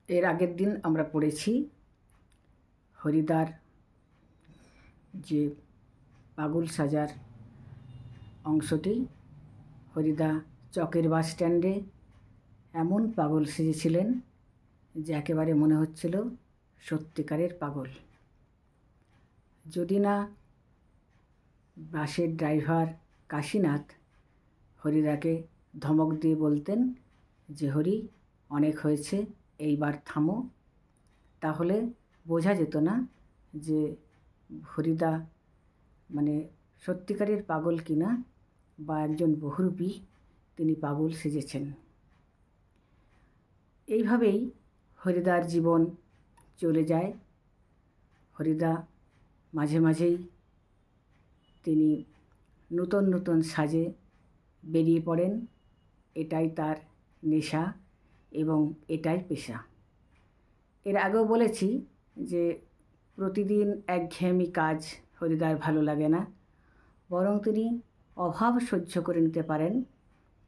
এর আগের দিন আমরা পড়েছি হরিদার যে পাগল সাজার অংশটি। হরিদা চকের বাস স্ট্যান্ডে এমন পাগল সেজেছিলেন যে একেবারে মনে হচ্ছিল সত্যিকারের পাগল। যদি না বাসের ড্রাইভার কাশীনাথ হরিদাকে ধমক দিয়ে বলতেন যে হরি, অনেক হয়েছে, এইবার থামো, তাহলে বোঝা যেত না যে হরিদা মানে সত্যিকারের পাগল কিনা বা একজন বহুরূপী তিনি পাগল সেজেছেন। এইভাবেই হরিদার জীবন চলে যায়। হরিদা মাঝে মাঝেই তিনি নতুন নতুন সাজে বেরিয়ে পড়েন। এটাই তার নেশা এবং এটাই পেশা। এর আগেও বলেছি যে প্রতিদিন একঘেয়েমি কাজ হরিদার ভালো লাগে না, বরং তিনি অভাব সহ্য করে নিতে পারেন,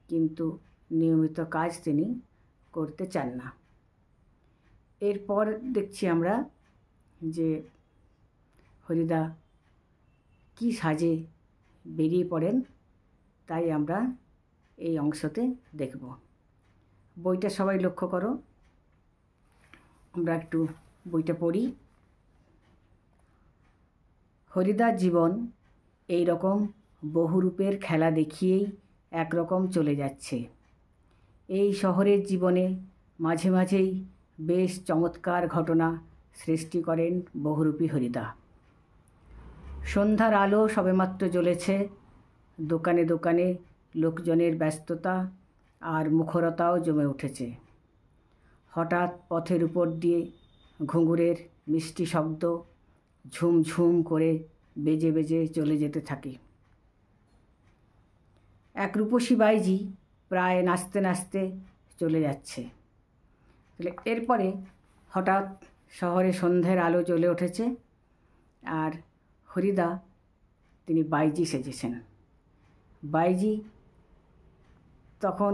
কিন্তু নিয়মিত কাজ তিনি করতে চান না। এরপর দেখছি আমরা যে হরিদা কী সাজে বেরিয়ে পড়েন, তাই আমরা এই অংশতে দেখব। বইটা সবাই লক্ষ্য করো, আমরা একটু বইটা পড়ি। হরিদার জীবন এই রকম বহুরূপের খেলা দেখিয়েই একরকম চলে যাচ্ছে। এই শহরের জীবনে মাঝে মাঝেই বেশ চমৎকার ঘটনা সৃষ্টি করেন বহুরূপী হরিদা। সন্ধ্যার আলো সবেমাত্র জ্বলেছে, দোকানে দোকানে লোকজনের ব্যস্ততা আর মুখরতাও জমে উঠেছে। হঠাৎ পথের উপর দিয়ে ঘুঙুরের মিষ্টি শব্দ ঝুমঝুম করে বেজে বেজে চলে যেতে থাকে। এক রূপসী বাইজি প্রায় নাচতে নাচতে চলে যাচ্ছে। এরপরে হঠাৎ শহরে সন্ধ্যের আলো জ্বলে উঠেছে আর হরিদা তিনি বাইজি সেজেছেন। বাইজি তখন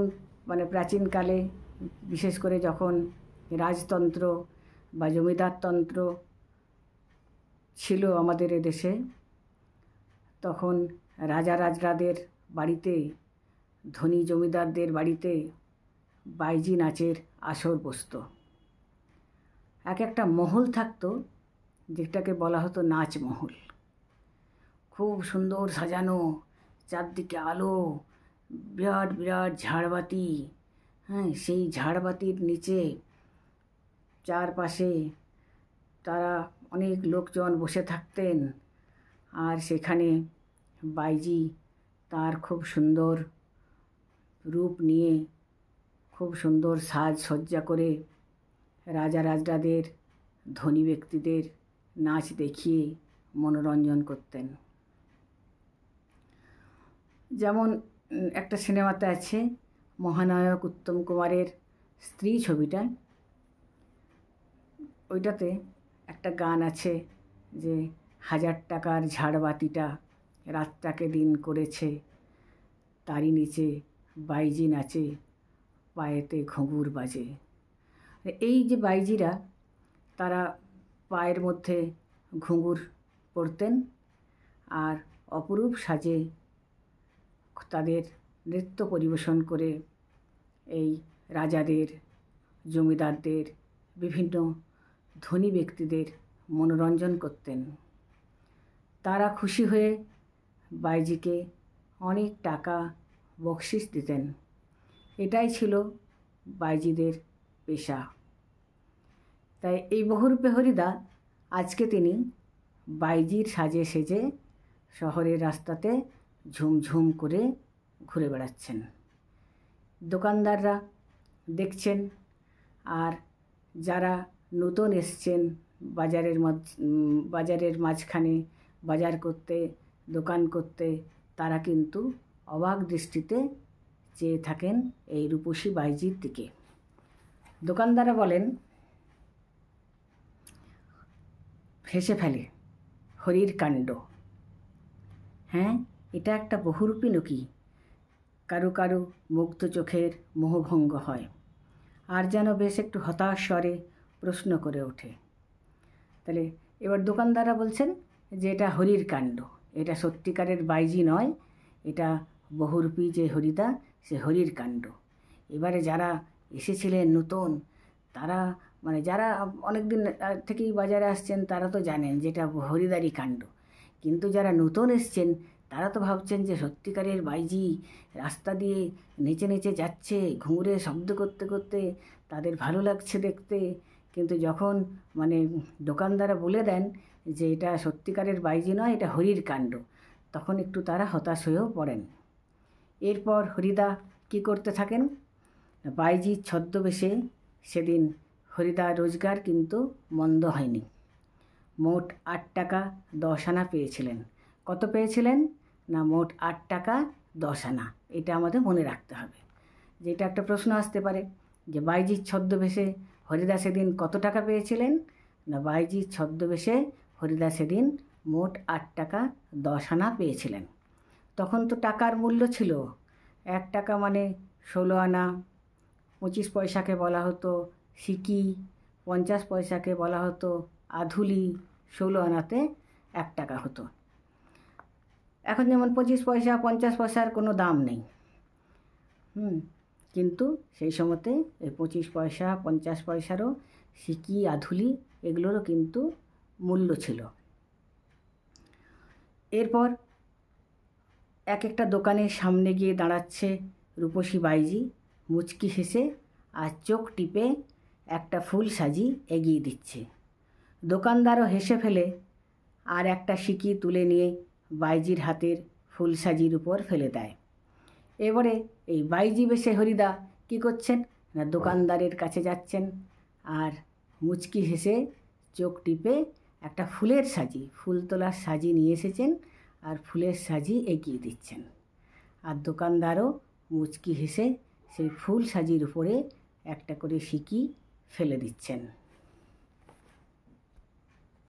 প্রাচীনকালে, বিশেষ করে যখন রাজতন্ত্র বা জমিদারতন্ত্র ছিল আমাদের এদেশে, তখন রাজা রাজরাদের বাড়িতে, ধনী জমিদারদের বাড়িতে বাইজি নাচের আসর বসত। এক একটা মহল থাকতো যেটাকে বলা হতো নাচ মহল। খুব সুন্দর সাজানো, চারদিকে আলো, বিরাট বিরাট ঝাড়বাতি, সেই ঝাড়বাতির নিচে চারপাশে তারা অনেক লোকজন বসে থাকতেন। আর সেখানে বাইজি তার খুব সুন্দর রূপ নিয়ে, খুব সুন্দর সাজসজ্জা করে রাজা রাজরাদের, ধনী ব্যক্তিদের নাচ দেখিয়ে মনোরঞ্জন করতেন। যেমন একটা সিনেমাতে আছে মহানায়ক উত্তম কুমারের স্ত্রী ছবিটা, ওইটাতে একটা গান আছে যে 1000 টাকার ঝাড়বাতিটা রাতটাকে দিন করেছে, তারই নিচে বাইজি নাচে, পায়েতে ঘুঙুর বাজে। এই যে বাইজিরা, তারা পায়ের মধ্যে ঘুঙুর পরতেন আর অপরূপ সাজে তাদের নৃত্য পরিবেশন করে এই রাজাদের, জমিদারদের, বিভিন্ন ধনী ব্যক্তিদের মনোরঞ্জন করতেন। তারা খুশি হয়ে বাইজিকে অনেক টাকা বকশিশ দিতেন। এটাই ছিল বাইজিদের পেশা। তাই এই বহুরূপী হরিদা আজকে তিনি বাইজির সাজে সেজে শহরের রাস্তাতে ঝুমঝুম করে ঘুরে বেড়াচ্ছেন। দোকানদাররা দেখছেন, আর যারা নতুন এসছেন বাজারের মাঝখানে বাজার করতে, দোকান করতে, তারা কিন্তু অবাক দৃষ্টিতে চেয়ে থাকেন এই রূপসী বাইজির দিকে। দোকানদাররা বলেন, হেসে ফেলে, হরির কাণ্ড। হ্যাঁ, এটা একটা বহুরূপী নকি। কারো কারো মুগ্ধ চোখের মোহভঙ্গ হয়। আর যেন বেশ একটু হতাশ স্বরে প্রশ্ন করে ওঠে। তাহলে এবার দোকানদাররা বলছেন যে এটা হরির কাণ্ড, এটা সত্যিকারের বাইজি নয়, এটা বহুরূপী যে হরিদা সে হরির কাণ্ড। এবারে যারা এসেছিলেন নতুন, তারা মানে যারা অনেক দিন থেকেই বাজারে আসছেন তারা তো জানেন যে এটা হরিদারই কাণ্ড, কিন্তু যারা নতুন এসছেন তারা তো ভাবছেন যে সত্যিকারের বাইজি রাস্তা দিয়ে নেচে নেচে যাচ্ছে, ঘুঙুরে শব্দ করতে করতে, তাদের ভালো লাগছে দেখতে। কিন্তু যখন মানে দোকানদাররা বলে দেন যে এটা সত্যিকারের বাইজি নয়, এটা হরির কাণ্ড, তখন একটু তারা হতাশ হয়েও পড়েন। এরপর হরিদা কী করতে থাকেন? বাইজির ছদ্মবেশে সেদিন হরিদা রোজগার কিন্তু মন্দ হয়নি। মোট 8 টাকা 10 আনা পেয়েছিলেন। কত পেয়েছিলেন? না, মোট 8 টাকা 10 আনা। এটা আমাদের মনে রাখতে হবে, যে এটা একটা প্রশ্ন আসতে পারে যে বাইজির ছদ্মবেশে হরিদা সেদিন কত টাকা পেয়েছিলেন? না, বাইজির ছদ্মবেশে হরিদা সেদিন মোট 8 টাকা 10 আনা পেয়েছিলেন। তখন তো টাকার মূল্য ছিল 1 টাকা মানে 16 আনা, 25 পয়সাকে বলা হতো সিকি, 50 পয়সাকে বলা হতো আধুলি, 16 আনাতে 1 টাকা হতো। এখন যেমন 25 পয়সা 50 পয়সার কোনো দাম নেই, কিন্তু সেই সময়তে এই 25 পয়সা 50 পয়সারও সিকি আধুলি এগুলোরও কিন্তু মূল্য ছিল। এরপর এক একটা দোকানের সামনে গিয়ে দাঁড়াচ্ছে রূপসী বাইজি, মুচকি হেসে আর চোখ টিপে একটা ফুল সাজি এগিয়ে দিচ্ছে। দোকানদারও হেসে ফেলে আর একটা সিকি তুলে নিয়ে বাইজির হাতের ফুল সাজির উপর ফেলে দেয়। এবারে এই বাইজি বেশে হরিদা কী করছেন? না, দোকানদারের কাছে যাচ্ছেন আর মুচকি হেসে চোখ টিপে একটা ফুলের সাজি, ফুল তোলার সাজি নিয়ে এসেছেন আর ফুলের সাজি এগিয়ে দিচ্ছেন। আর দোকানদারও মুচকি হেসে সেই ফুল সাজির উপরে একটা করে সিকি ফেলে দিচ্ছেন।